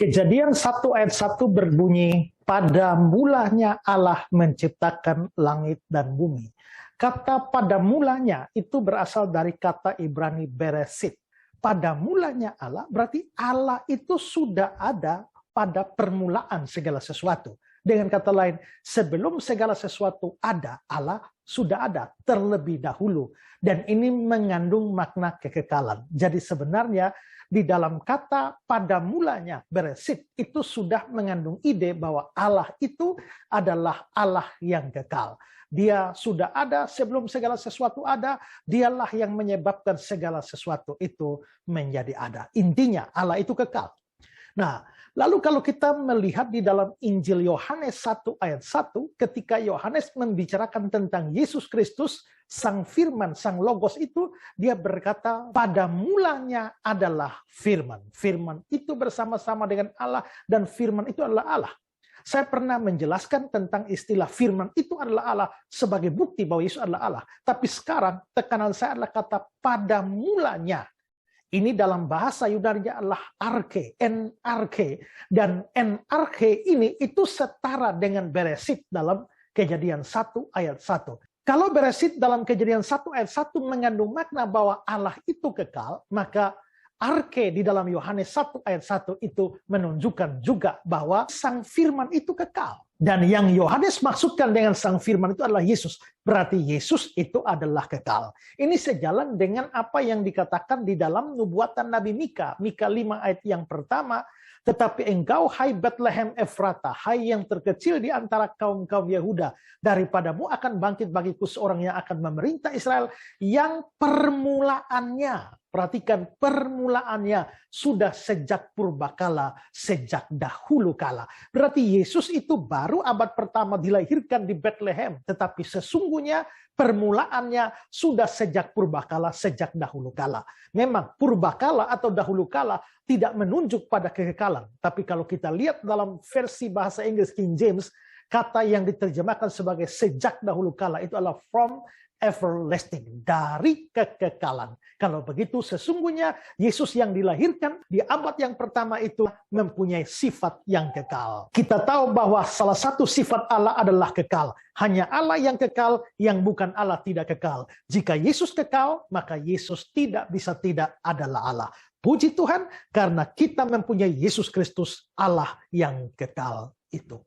Kejadian 1 ayat 1 berbunyi, pada mulanya Allah menciptakan langit dan bumi. Kata pada mulanya itu berasal dari kata Ibrani beresit. Pada mulanya Allah berarti Allah itu sudah ada pada permulaan segala sesuatu. Dengan kata lain, sebelum segala sesuatu ada, Allah sudah ada terlebih dahulu. Dan ini mengandung makna kekekalan. Jadi sebenarnya di dalam kata pada mulanya beresit itu sudah mengandung ide bahwa Allah itu adalah Allah yang kekal. Dia sudah ada sebelum segala sesuatu ada, dialah yang menyebabkan segala sesuatu itu menjadi ada. Intinya Allah itu kekal. Nah, lalu kalau kita melihat di dalam Injil Yohanes 1 ayat 1, ketika Yohanes membicarakan tentang Yesus Kristus, Sang Firman, Sang Logos itu, dia berkata, pada mulanya adalah Firman. Firman itu bersama-sama dengan Allah, dan Firman itu adalah Allah. Saya pernah menjelaskan tentang istilah firman itu adalah Allah sebagai bukti bahwa Yesus adalah Allah. Tapi sekarang tekanan saya adalah kata pada mulanya. Ini dalam bahasa Yunani adalah arche, en-arche. Dan en-arche ini itu setara dengan beresit dalam Kejadian 1 ayat 1. Kalau beresit dalam Kejadian 1 ayat 1 mengandung makna bahwa Allah itu kekal, maka arche di dalam Yohanes 1 ayat 1 itu menunjukkan juga bahwa Sang Firman itu kekal. Dan yang Yohanes maksudkan dengan Sang Firman itu adalah Yesus. Berarti Yesus itu adalah kekal. Ini sejalan dengan apa yang dikatakan di dalam nubuatan Nabi Mika. Mika 5 ayat yang pertama. Tetapi engkau, hai Bethlehem Efrata, hai yang terkecil di antara kaum-kaum Yehuda, daripadamu akan bangkit bagiku seorang yang akan memerintah Israel, yang permulaannya, perhatikan permulaannya, sudah sejak purbakala, sejak dahulu kala. Berarti Yesus itu baru abad pertama dilahirkan di Bethlehem, tetapi sesungguhnya permulaannya sudah sejak purbakala, sejak dahulu kala. Memang purbakala atau dahulu kala tidak menunjuk pada kekekalan. Tapi kalau kita lihat dalam versi bahasa Inggris King James, kata yang diterjemahkan sebagai sejak dahulu kala itu adalah from everlasting, dari kekekalan. Kalau begitu sesungguhnya Yesus yang dilahirkan di abad yang pertama itu mempunyai sifat yang kekal. Kita tahu bahwa salah satu sifat Allah adalah kekal. Hanya Allah yang kekal, yang bukan Allah tidak kekal. Jika Yesus kekal, maka Yesus tidak bisa tidak adalah Allah. Puji Tuhan karena kita mempunyai Yesus Kristus, Allah yang kekal itu.